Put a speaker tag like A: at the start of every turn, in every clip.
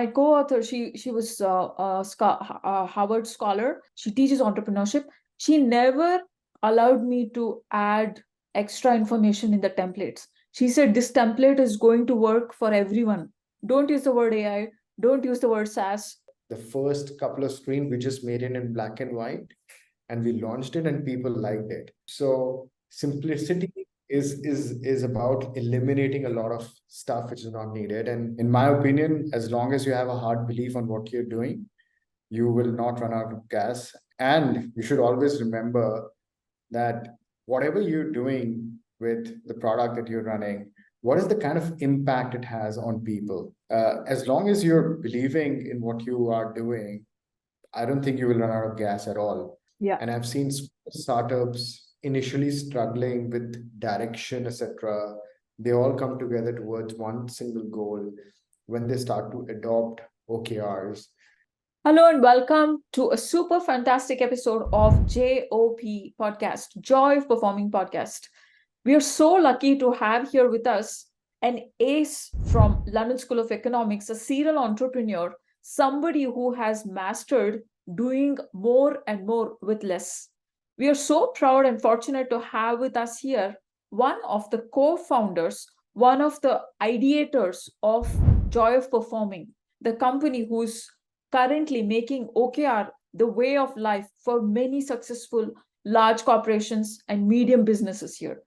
A: my co-author, she was a Harvard scholar. She teaches entrepreneurship. She never allowed me to add extra information in the templates. She said this template is going to work for everyone. Don't use the word AI. Don't use the word SaaS.
B: The first couple of screens, we just made it in black and white, and we launched it, and people liked it. So simplicity is about eliminating a lot of stuff which is not needed. And in my opinion, as long as you have a hard belief on what you're doing, you will not run out of gas. And you should always remember that whatever you're doing with the product that you're running, what is the kind of impact it has on people? As long as you're believing in what you are doing, I don't think you will run out of gas at all.
A: Yeah.
B: And I've seen startups initially struggling with direction, etc. They all come together towards one single goal when they start to adopt OKRs.
A: Hello and welcome to a super fantastic episode of JOP podcast, Joy of Performing podcast. We are so lucky to have here with us an ace from London School of Economics, a serial entrepreneur, somebody who has mastered doing more and more with less. We are so proud and fortunate to have with us here one of the co-founders, one of the ideators of Joy of Performing, the company who's currently making OKR the way of life for many successful large corporations and medium businesses here.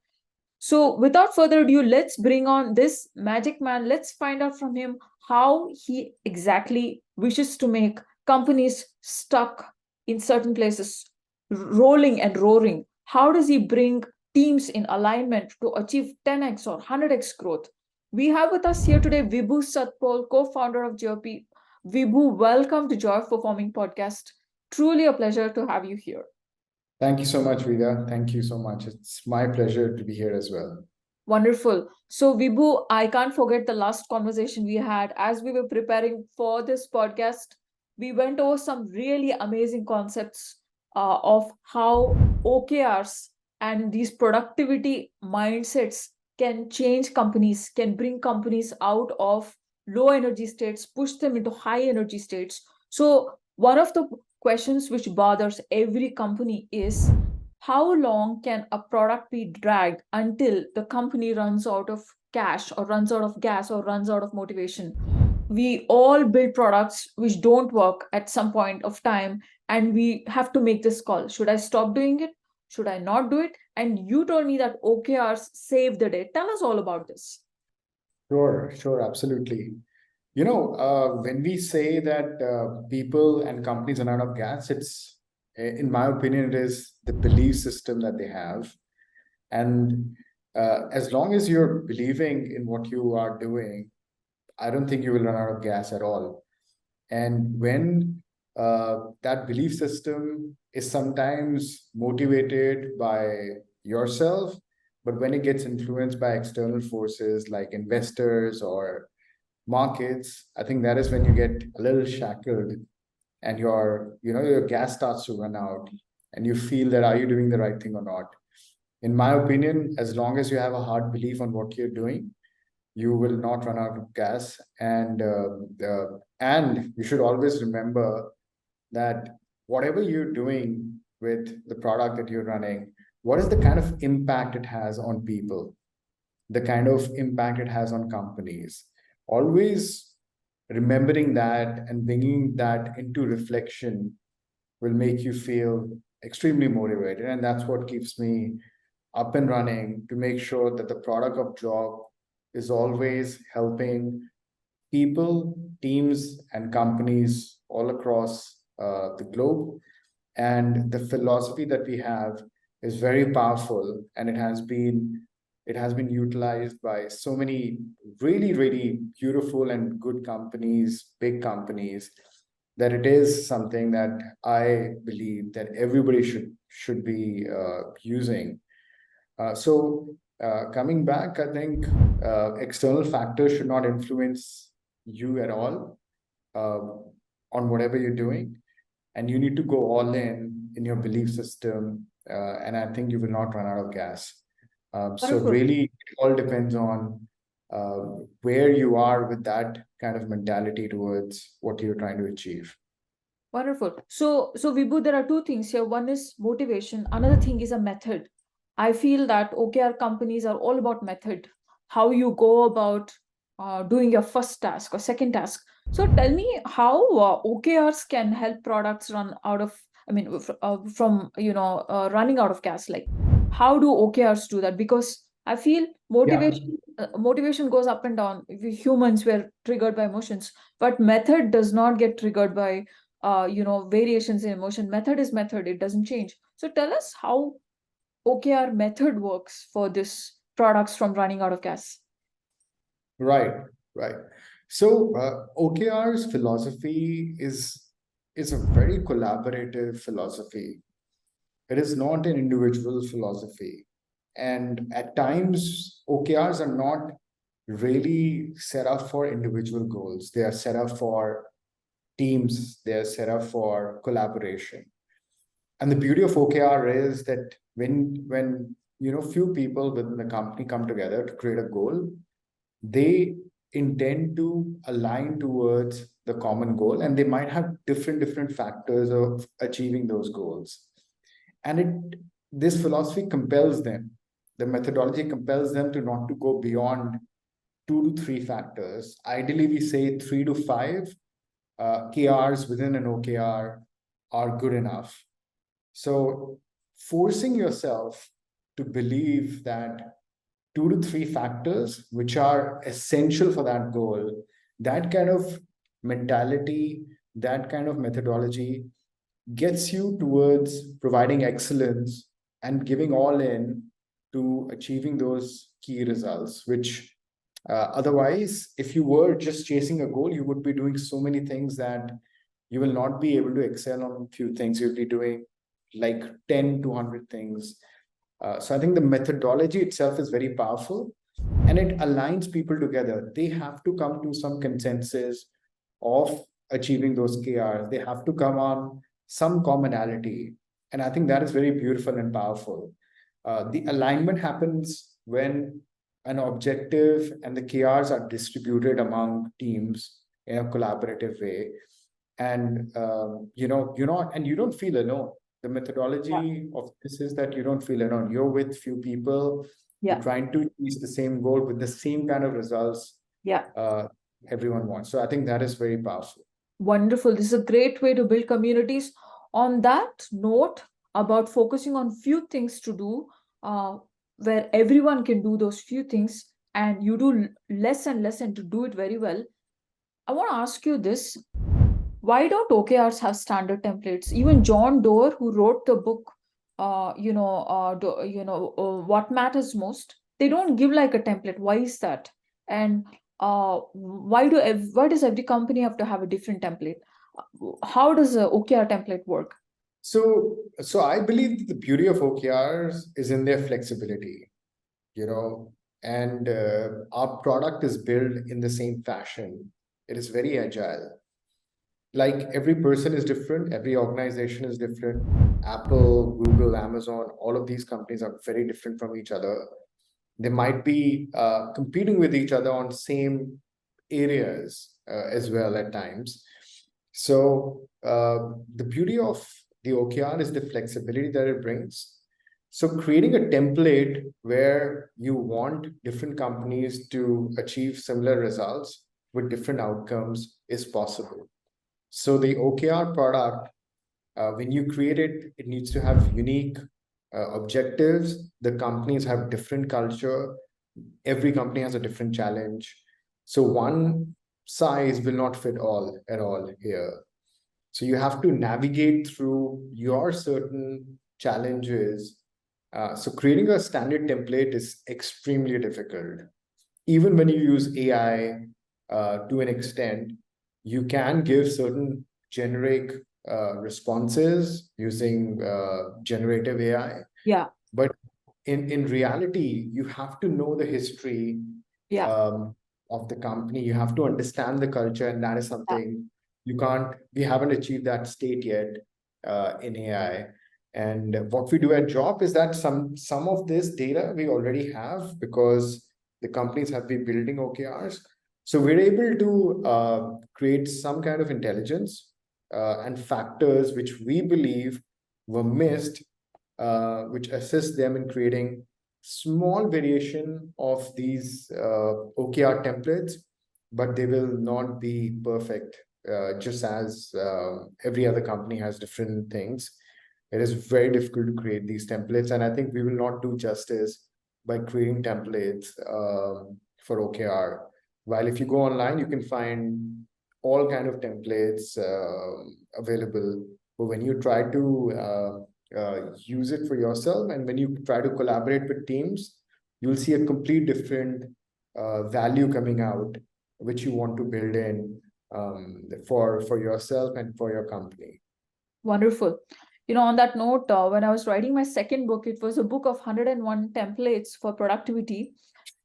A: So, without further ado, let's bring on this magic man. Let's find out from him how he exactly wishes to make companies stuck in certain places, rolling and roaring. How does he bring teams in alignment to achieve 10x or 100x growth? We have with us here today Vibhu Satpaul, co-founder of JOP. Vibhu, welcome to Joy of Performing podcast. Truly a pleasure to have you here.
B: Thank you so much, Vida. Thank you so much. It's my pleasure to be here as well.
A: Wonderful. So, Vibhu, I can't forget the last conversation we had as we were preparing for this podcast. We went over some really amazing concepts of how OKRs and these productivity mindsets can change companies, can bring companies out of low energy states, push them into high energy states. So, one of the questions which bothers every company is how long can a product be dragged until the company runs out of cash or runs out of gas or runs out of motivation? We all build products which don't work at some point of time, and we have to make this call. Should I stop doing it? Should I not do it? And you told me that OKRs save the day. Tell us all about this.
B: Sure, absolutely. When we say that people and companies are out of gas, in my opinion, it is the belief system that they have. And as long as you're believing in what you are doing, I don't think you will run out of gas at all. And when that belief system is sometimes motivated by yourself, but when it gets influenced by external forces like investors or markets, I think that is when you get a little shackled and your gas starts to run out and you feel that are you doing the right thing or not? In my opinion, as long as you have a hard belief on what you're doing, you will not run out of gas. And you should always remember that whatever you're doing with the product that you're running, what is the kind of impact it has on people, the kind of impact it has on companies. Always remembering that and bringing that into reflection will make you feel extremely motivated. And that's what keeps me up and running, to make sure that the product of job is always helping people, teams, and companies all across the globe. And the philosophy that we have is very powerful, and it has been utilized by so many really beautiful and good companies, big companies, that it is something that I believe that everybody should be using. Coming back, I think external factors should not influence you at all on whatever you're doing, and you need to go all in your belief system, and I think you will not run out of gas. So
A: Wonderful.
B: really, it all depends on where you are with that kind of mentality towards what you're trying to achieve.
A: Wonderful. So Vibhu, there are two things here. One is motivation. Another thing is a method. I feel that OKR companies are all about method, how you go about doing your first task or second task. So tell me how OKRs can help products run out of, I mean, from running out of gas. Like, how do OKRs do that? Because I feel
B: Yeah.
A: motivation goes up and down. We humans were triggered by emotions, but method does not get triggered by variations in emotion. Method is method, it doesn't change. So tell us how OKR method works for this products from running out of gas.
B: Right, right. So OKR's philosophy is a very collaborative philosophy. It is not an individual philosophy. And at times, OKRs are not really set up for individual goals. They are set up for teams, they are set up for collaboration. And the beauty of OKR is that when few people within the company come together to create a goal, they intend to align towards the common goal, and they might have different factors of achieving those goals. And this philosophy compels them, the methodology compels them to not to go beyond 2 to 3 factors. Ideally, we say 3 to 5 KRs within an OKR are good enough. So forcing yourself to believe that 2 to 3 factors which are essential for that goal, that kind of mentality, that kind of methodology gets you towards providing excellence and giving all in to achieving those key results, which otherwise, if you were just chasing a goal, you would be doing so many things that you will not be able to excel on a few things. You'll be doing like 10 to 100 things. So I think the methodology itself is very powerful, and it aligns people together. They have to come to some consensus of achieving those KRs. They have to come on some commonality. And I think that is very beautiful and powerful. The alignment happens when an objective and the KRs are distributed among teams in a collaborative way. And you don't feel alone. The
A: Yeah.
B: methodology of this is that you don't feel alone. You're with few people, you're
A: Yeah.
B: trying to achieve the same goal with the same kind of results
A: Yeah.
B: uh, everyone wants. So I think that is very powerful.
A: Wonderful. This is a great way to build communities. On that note, about focusing on few things to do, uh, where everyone can do those few things and you do less and less and to do it very well. I want to ask you this. Why don't OKRs have standard templates? Even John Doerr, who wrote the book, What Matters Most, they don't give like a template. Why is that? And why does every company have to have a different template? How does a OKR template work?
B: So I believe that the beauty of OKRs is in their flexibility, you know, and our product is built in the same fashion. It is very agile. Like every person is different, every organization is different. Apple, Google, Amazon, all of these companies are very different from each other. They might be competing with each other on same areas as well at times. So the beauty of the OKR is the flexibility that it brings. So creating a template where you want different companies to achieve similar results with different outcomes is possible. So the OKR product, when you create it, it needs to have unique objectives. The companies have different culture. Every company has a different challenge. So one size will not fit all at all here. So you have to navigate through your certain challenges. So creating a standard template is extremely difficult. Even when you use AI to an extent, you can give certain generic responses using generative AI.
A: Yeah.
B: But in reality, you have to know the history
A: Yeah.
B: of the company. You have to understand the culture, and that is something we haven't achieved that state yet in AI. And what we do at JOP is that some of this data we already have because the companies have been building OKRs. So we're able to create some kind of intelligence and factors which we believe were missed, which assist them in creating small variation of these OKR templates, but they will not be perfect. Just as every other company has different things, it is very difficult to create these templates, and I think we will not do justice by creating templates for OKR. While if you go online, you can find all kind of templates available, but when you try to use it for yourself, and when you try to collaborate with teams, you'll see a complete different value coming out, which you want to build in for yourself and for your company.
A: Wonderful. On that note, when I was writing my second book, it was a book of 101 templates for productivity.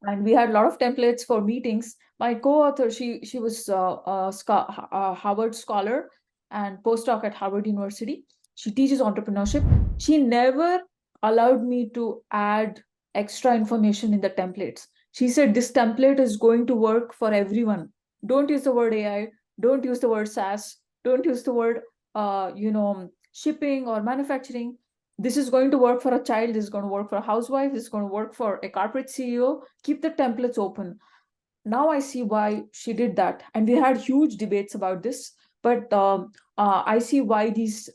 A: And we had a lot of templates for meetings. My co-author, she was a Harvard scholar and postdoc at Harvard University. She teaches entrepreneurship. She never allowed me to add extra information in the templates. She said, this template is going to work for everyone. Don't use the word AI. Don't use the word SaaS. Don't use the word, shipping or manufacturing. This is going to work for a child, this is going to work for a housewife, this is going to work for a corporate CEO. Keep the templates open. Now I see why she did that. And we had huge debates about this. But I see why these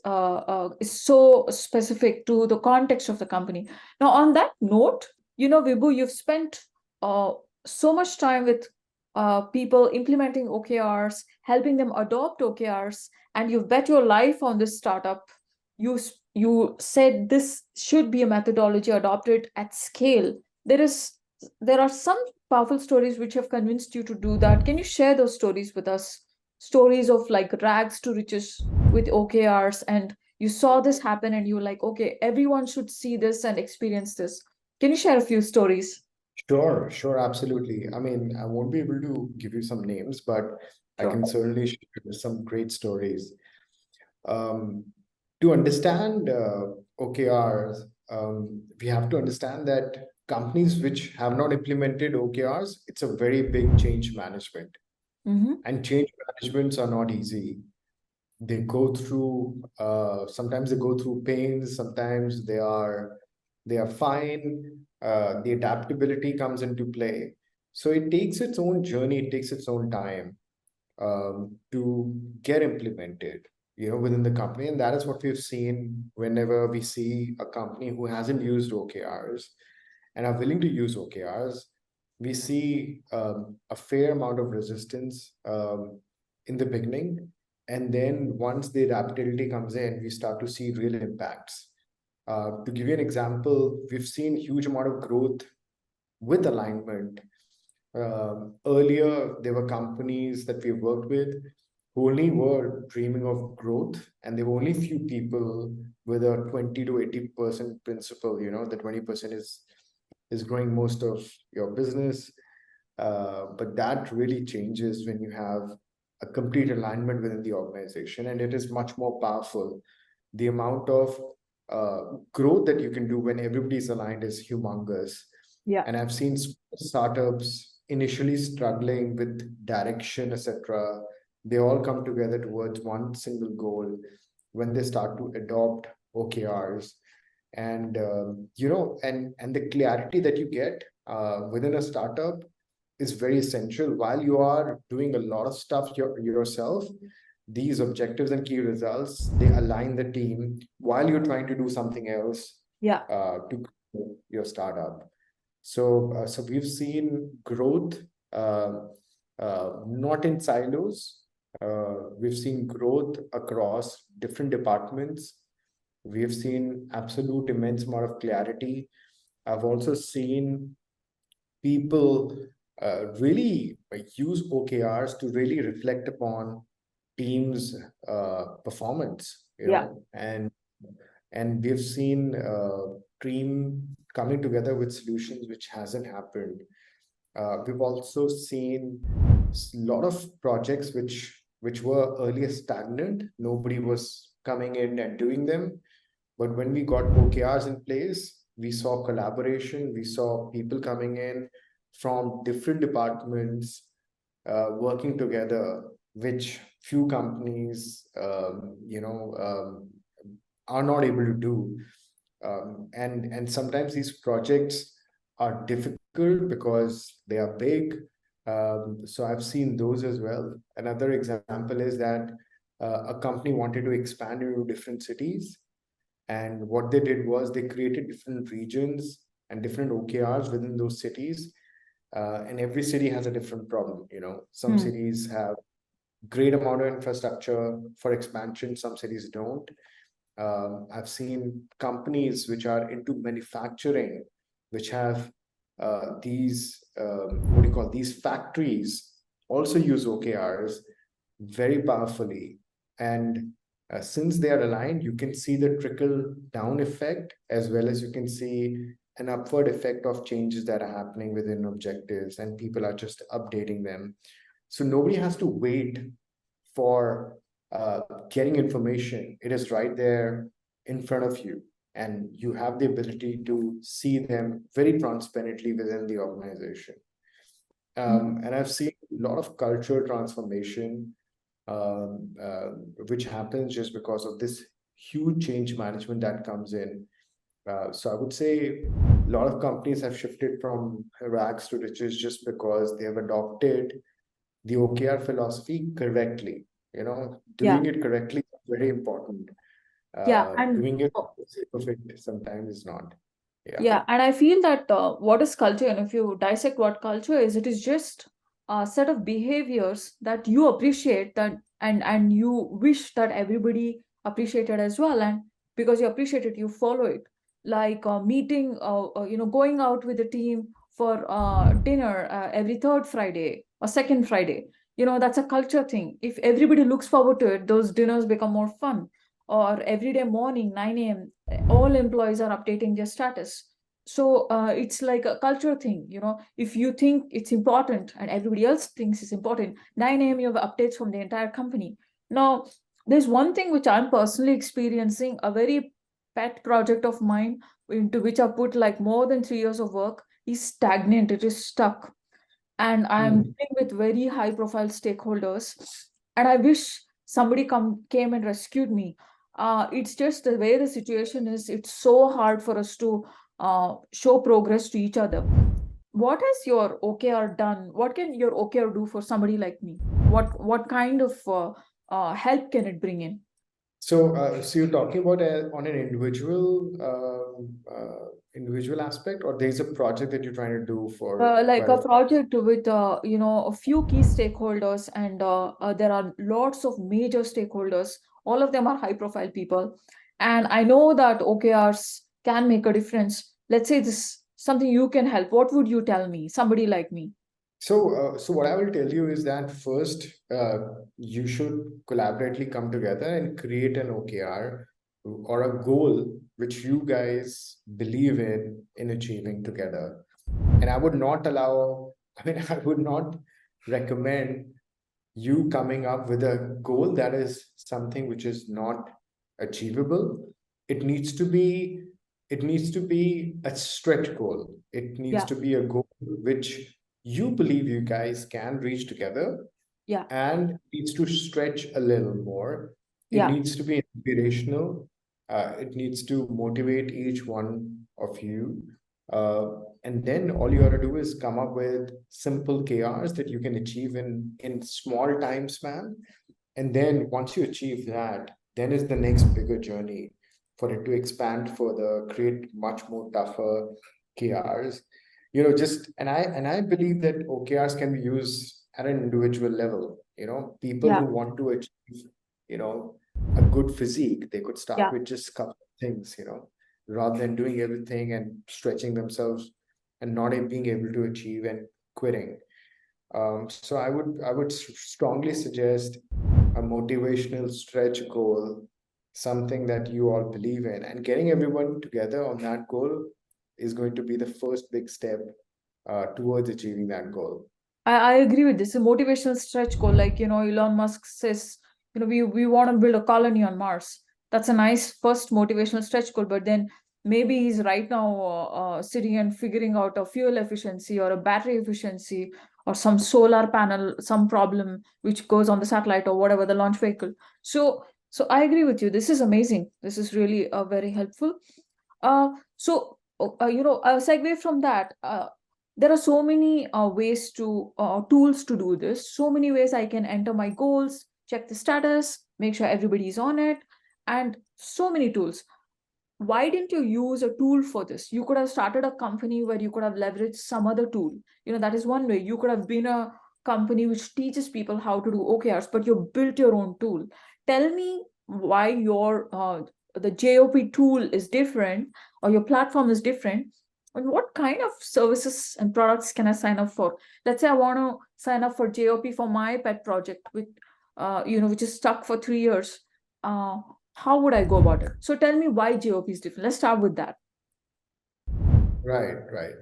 A: is so specific to the context of the company. Now, on that note, Vibhu, you've spent so much time with people implementing OKRs, helping them adopt OKRs, and you've bet your life on this startup. You said this should be a methodology adopted at scale. There are some powerful stories which have convinced you to do that. Can you share those stories with us? Stories of like rags to riches with OKRs, and you saw this happen and you were like, okay, everyone should see this and experience this. Can you share a few stories?
B: Sure, absolutely. I mean, I won't be able to give you some names, but I can certainly share some great stories. To understand OKRs, we have to understand that companies which have not implemented OKRs, it's a very big change management. And change managements are not easy. They go through, sometimes they go through pains, sometimes they are fine. The adaptability comes into play. So it takes its own journey, it takes its own time to get implemented, within the company. And that is what we've seen whenever we see a company who hasn't used OKRs and are willing to use OKRs. We see a fair amount of resistance in the beginning. And then once the adaptability comes in, we start to see real impacts. To give you an example, we've seen huge amount of growth with alignment. Earlier, there were companies that we worked with who only were dreaming of growth, and there were only few people with a 20 to 80% principle. The 20% is growing most of your business. But that really changes when you have a complete alignment within the organization, and it is much more powerful. The amount of growth that you can do when everybody's aligned is humongous.
A: Yeah.
B: And I've seen startups initially struggling with direction, etc. They all come together towards one single goal when they start to adopt OKRs. And and the clarity that you get within a startup is very essential. While you are doing a lot of stuff yourself, these objectives and key results, they align the team while you're trying to do something else to grow your startup. So we've seen growth not in silos. We've seen growth across different departments. We've seen absolute immense amount of clarity. I've also seen people really use OKRs to really reflect upon teams' performance, and we've seen team coming together with solutions which hasn't happened. We've also seen a lot of projects which were earlier stagnant. Nobody was coming in and doing them. But when we got OKRs in place, we saw collaboration, we saw people coming in from different departments working together, which few companies, are not able to do. And sometimes these projects are difficult because they are big. So I've seen those as well. Another example is that a company wanted to expand into different cities, and what they did was they created different regions and different OKRs within those cities. And every city has a different problem. Some cities have great amount of infrastructure for expansion, some cities don't. I've seen companies which are into manufacturing, which have these what do you call these factories also use OKRs very powerfully. And since they are aligned, you can see the trickle down effect, as well as you can see an upward effect of changes that are happening within objectives, and people are just updating them. So nobody has to wait for getting information. It is right there in front of you, and you have the ability to see them very transparently within the organization. And I've seen a lot of cultural transformation, which happens just because of this huge change management that comes in. So I would say a lot of companies have shifted from rags to riches just because they have adopted the OKR philosophy correctly. Doing it correctly is very important.
A: And
B: Doing it for the sake of it sometimes is not.
A: and I feel that what is culture, and if you dissect what culture is, it is just a set of behaviors that you appreciate, that and you wish that everybody appreciated as well, and because you appreciate it, you follow it. Like meeting, going out with the team for dinner every third Friday or second Friday. That's a culture thing. If everybody looks forward to it, those dinners become more fun. Or every day morning 9 a.m. all employees are updating their status. So it's like a culture thing. If you think it's important and everybody else thinks it's important, 9 a.m. you have updates from the entire company. Now there's one thing which I'm personally experiencing, a very pet project of mine, into which I put like more than 3 years of work, is stagnant. It is stuck, and I'm dealing with very high profile stakeholders, and I wish somebody came and rescued me. It's just the way the situation is. It's so hard for us to show progress to each other. What has your OKR done? What can your OKR do for somebody like me? What kind of help can it bring in?
B: So you're talking about on an individual aspect, or there's a project that you're trying to do for
A: Like
B: quite
A: a
B: a.
A: project with a few key stakeholders, and there are lots of major stakeholders. All of them are high profile people, and I know that OKRs can make a difference. Let's say this something you can help. What would you tell me, somebody like me?
B: So what I will tell you is that first, you should collaboratively come together and create an OKR or a goal which you guys believe in achieving together. And I would not allow, I mean, I would not recommend you coming up with a goal that is something which is not achievable. It needs to be, it needs to be a stretch goal. It needs
A: Yeah,
B: to be a goal which you believe you guys can reach together,
A: yeah,
B: and needs to stretch a little more. It
A: yeah,
B: needs to be inspirational. It needs to motivate each one of you. Uh, and then all you got to do is come up with simple KRs that you can achieve in small time span. And then once you achieve that, then is the next bigger journey for it to expand further, create much more tougher KRs. Just and I believe that OKRs can be used at an individual level. People
A: yeah,
B: who want to achieve, you know, a good physique, they could start
A: yeah.
B: with just a couple of things, rather than doing everything and stretching themselves and not being able to achieve and quitting. So I would strongly suggest a motivational stretch goal, something that you all believe in, and getting everyone together on that goal is going to be the first big step towards achieving that goal.
A: I agree with this. A motivational stretch goal, like Elon Musk says, we want to build a colony on Mars. That's a nice first motivational stretch goal, but then maybe he's right now sitting and figuring out a fuel efficiency or a battery efficiency or some solar panel, some problem which goes on the satellite or whatever, the launch vehicle. So I agree with you. This is amazing. This is really very helpful. Segue from that. There are so many ways to tools to do this. So many ways I can enter my goals, check the status, make sure everybody's on it, and so many tools. Why didn't you use a tool for this? You could have started a company where you could have leveraged some other tool. That is one way. You could have been a company which teaches people how to do OKRs, but you built your own tool. Tell me why your the JOP tool is different, or your platform is different, and what kind of services and products can I sign up for? Let's say I want to sign up for JOP for my pet project, which is stuck for 3 years. How would I go about it? So tell me why JOP is different. Let's start with that.
B: Right, right.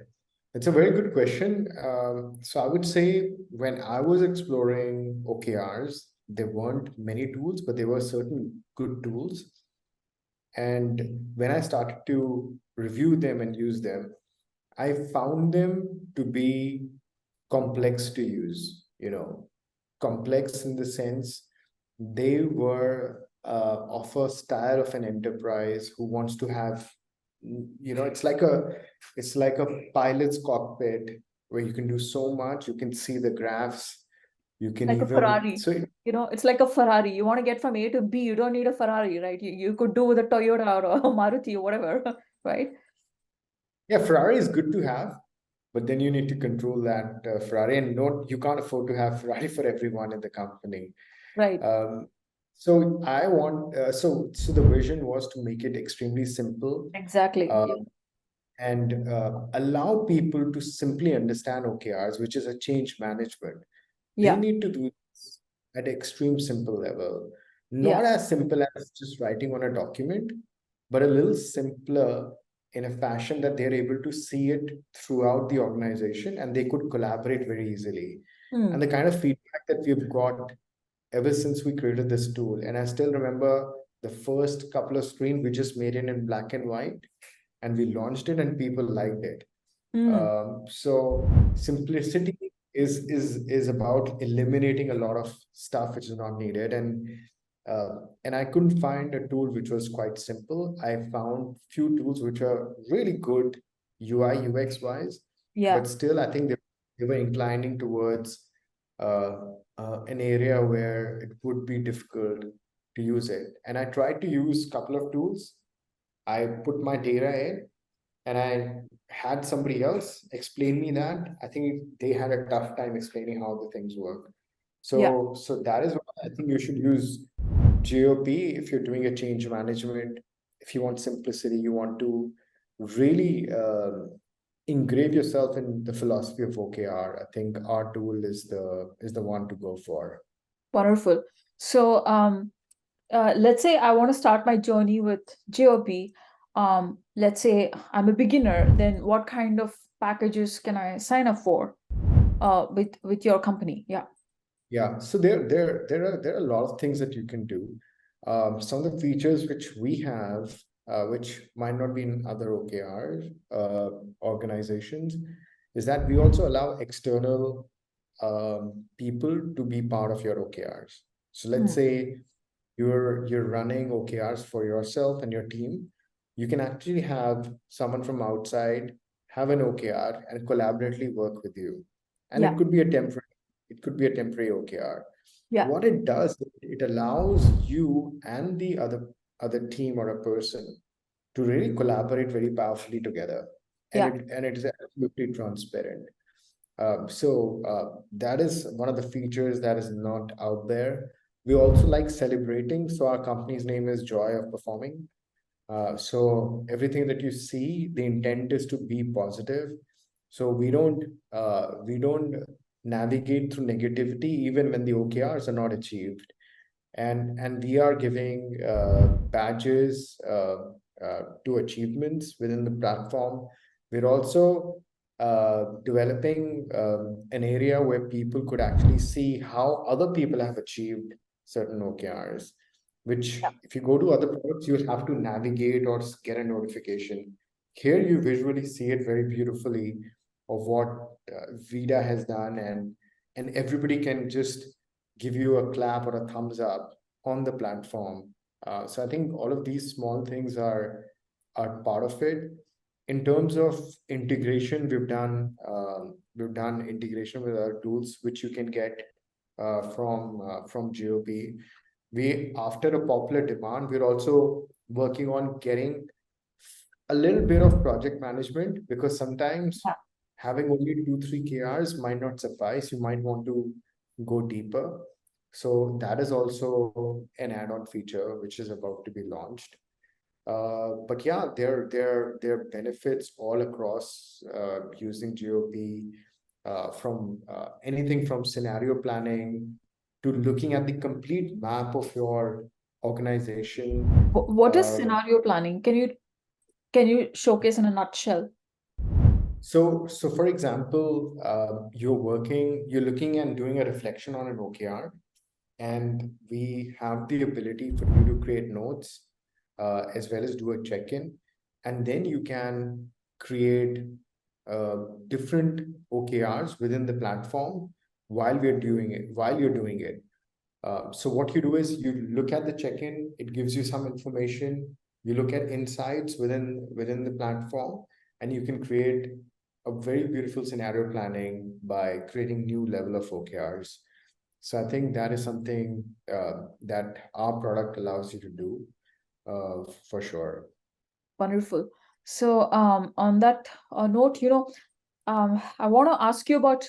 B: It's a very good question. So I would say when I was exploring OKRs, there weren't many tools, but there were certain good tools. And when I started to review them and use them, I found them to be complex to use, complex in the sense they were of a style of an enterprise who wants to have, it's like a pilot's cockpit where you can do so much. You can see the graphs. You can
A: Like a
B: even
A: Ferrari. It's like a Ferrari. You want to get from A to B, you don't need a Ferrari, right? You could do with a Toyota or a Maruti or whatever, right?
B: yeah, Ferrari is good to have, but then you need to control that Ferrari, and you can't afford to have Ferrari for everyone in the company.
A: Right.
B: So I want so the vision was to make it extremely simple,
A: Exactly.
B: uh,
A: Yeah.
B: and allow people to simply understand OKRs, which is a change management. They
A: Yeah.
B: need to do this at extreme simple level,
A: Yeah.
B: not as simple as just writing on a document, but a little simpler in a fashion that they're able to see it throughout the organization and they could collaborate very easily.
A: Hmm.
B: And the kind of feedback that we've got ever since we created this tool, and I still remember the first couple of screens we just made it in black and white, and we launched it, and people liked it.
A: Hmm.
B: So simplicity is about eliminating a lot of stuff which is not needed, and I couldn't find a tool which was quite simple. I found few tools which are really good UI UX wise,
A: Yeah.
B: but still I think they were inclining towards uh, an area where it would be difficult to use it. And I tried to use a couple of tools. I put my data in, and I had somebody else explain me that. I think they had a tough time explaining how the things work.
A: Yeah.
B: So that is why I think you should use JOP if you're doing a change management. If you want simplicity, you want to really engrave yourself in the philosophy of OKR. I think our tool is the one to go for.
A: Wonderful. So let's say I want to start my journey with JOP. Let's say I'm a beginner, then what kind of packages can I sign up for with your company? Yeah.
B: Yeah, so there are a lot of things that you can do. Some of the features which we have, which might not be in other OKR organizations, is that we also allow external people to be part of your OKRs. So let's
A: Hmm.
B: say you're running OKRs for yourself and your team. You can actually have someone from outside have an OKR and collaboratively work with you. And
A: Yeah.
B: it could be a temporary OKR.
A: Yeah.
B: What it does, it allows you and the other team or a person to really collaborate very powerfully together. And
A: Yeah.
B: it is absolutely transparent. That is one of the features that is not out there. We also like celebrating. So our company's name is Joy of Performing. So everything that you see, the intent is to be positive. So we don't navigate through negativity even when the OKRs are not achieved, and we are giving badges to achievements within the platform. We're also developing an area where people could actually see how other people have achieved certain OKRs. which if you go to other products, you'll have to navigate or get a notification. Here you visually see it very beautifully of what Vida has done, and everybody can just give you a clap or a thumbs up on the platform. So I think all of these small things are part of it. In terms of integration, we've done integration with our tools, which you can get from JOP. We, after a popular demand, we're also working on getting a little bit of project management, because sometimes
A: Yeah.
B: having only 2 3 KRs might not suffice. You might want to go deeper. So that is also an add-on feature which is about to be launched. But yeah, there are benefits all across using GOP, from anything from scenario planning to looking at the complete map of your organization.
A: What is
B: Uh,
A: scenario planning? Can you showcase in a nutshell?
B: so for example, you're looking and doing a reflection on an OKR, and we have the ability for you to create notes, as well as do a check-in, and then you can create different OKRs within the platform while you're doing it. So what you do is you look at the check-in, it gives you some information, you look at insights within the platform, and you can create a very beautiful scenario planning by creating new level of OKRs. So I think that is something that our product allows you to do, for sure.
A: Wonderful. So, on that note, I want to ask you about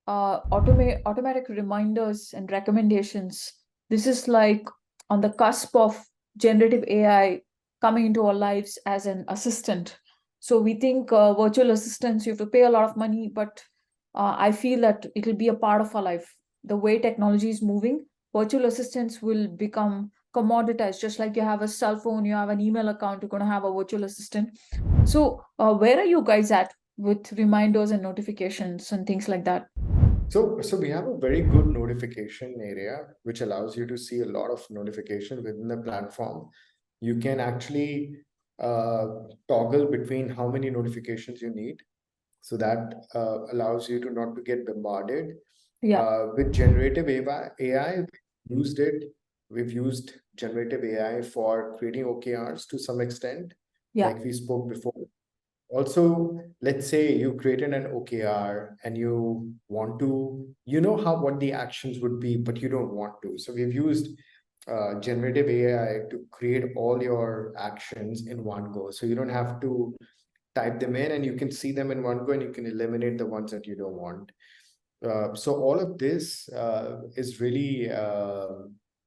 A: automatic reminders and recommendations. This is like on the cusp of generative AI coming into our lives as an assistant. So we think virtual assistants, you have to pay a lot of money, but I feel that it will be a part of our life. The way technology is moving, virtual assistants will become commoditized. Just like you have a cell phone, you have an email account, you're going to have a virtual assistant. So, where are you guys at with reminders and notifications and things like that?
B: So we have a very good notification area, which allows you to see a lot of notification within the platform. You can actually uh, toggle between how many notifications you need. So that allows you to not to get bombarded.
A: Yeah,
B: With generative AI, we've used it. We've used generative AI for creating OKRs to some extent,
A: yeah,
B: like we spoke before. Also, let's say you created an OKR and you want to, you know how what the actions would be, but you don't want to. So we've used generative AI to create all your actions in one go. So you don't have to type them in, and you can see them in one go, and you can eliminate the ones that you don't want. So all of this is really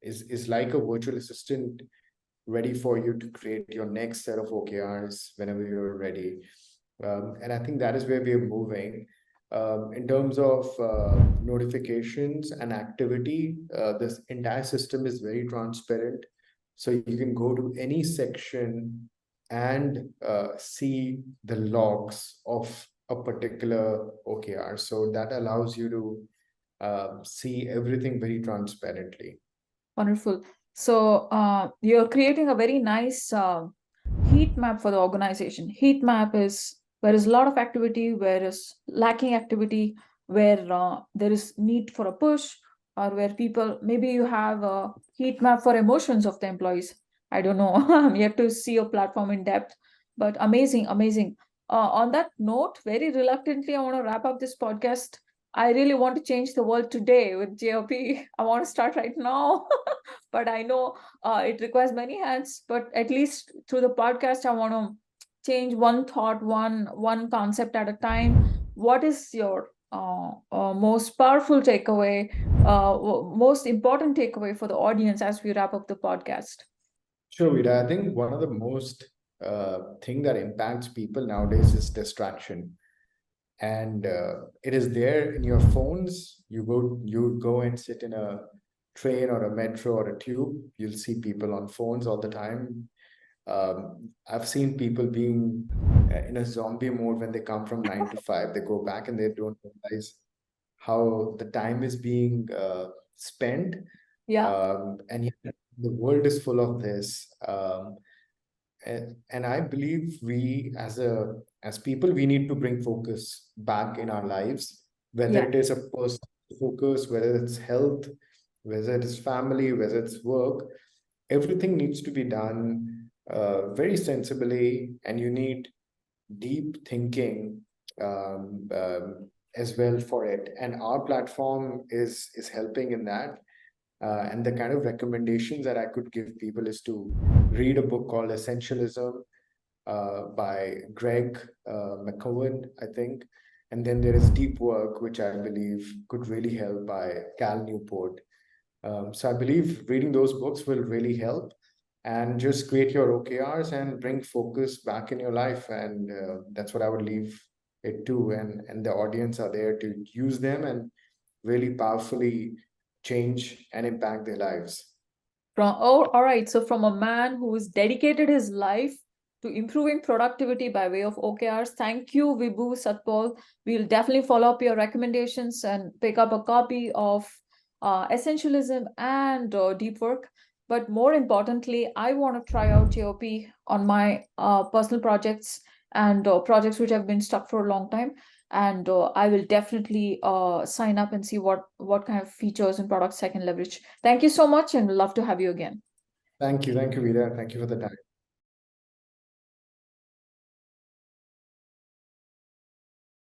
B: is like a virtual assistant ready for you to create your next set of OKRs whenever you're ready. And I think that is where we're moving. In terms of notifications and activity, this entire system is very transparent. So you can go to any section and see the logs of a particular OKR. So that allows you to see everything very transparently.
A: wonderful. So, you're creating a very nice heat map for the organization. Heat map is where is a lot of activity, where is lacking activity, where there is need for a push, or where people maybe you have a heat map for emotions of the employees. I don't know. I'm yet to see your platform in depth, but amazing, amazing. On that note, very reluctantly, I want to wrap up this podcast. I really want to change the world today with JOP. I want to start right now, but I know it requires many hands. But at least through the podcast, I want to change one thought, one concept at a time. What is your most powerful takeaway, most important takeaway for the audience as we wrap up the podcast?
B: Sure, Vida. I think one of the most thing that impacts people nowadays is distraction, and it is there in your phones. You go and sit in a train or a metro or a tube. You'll see people on phones all the time. I've seen people being in a zombie mode when they come from 9 to 5. They go back and they don't realize how the time is being spent.
A: Yeah,
B: And yeah, the world is full of this. And I believe we as people, we need to bring focus back in our lives, whether
A: Yeah.
B: it is a personal focus, whether it's health, whether it's family, whether it's work. Everything needs to be done very sensibly, and you need deep thinking as well for it. And our platform is helping in that. And the kind of recommendations that I could give people is to read a book called Essentialism by Greg McKeown, I think. And then there is Deep Work, which I believe could really help, by Cal Newport. So I believe reading those books will really help, and just create your OKRs and bring focus back in your life. And that's what I would leave it to. And the audience are there to use them and really powerfully change and impact their lives.
A: All right. So from a man who has dedicated his life to improving productivity by way of OKRs, thank you, Vibhu Satpaul. We'll definitely follow up your recommendations and pick up a copy of Essentialism and Deep Work. But more importantly, I want to try out JOP on my personal projects and projects which have been stuck for a long time. And I will definitely sign up and see what kind of features and products I can leverage. Thank you so much, and we'd love to have you again.
B: Thank you. Thank you, Vida. Thank you for the time.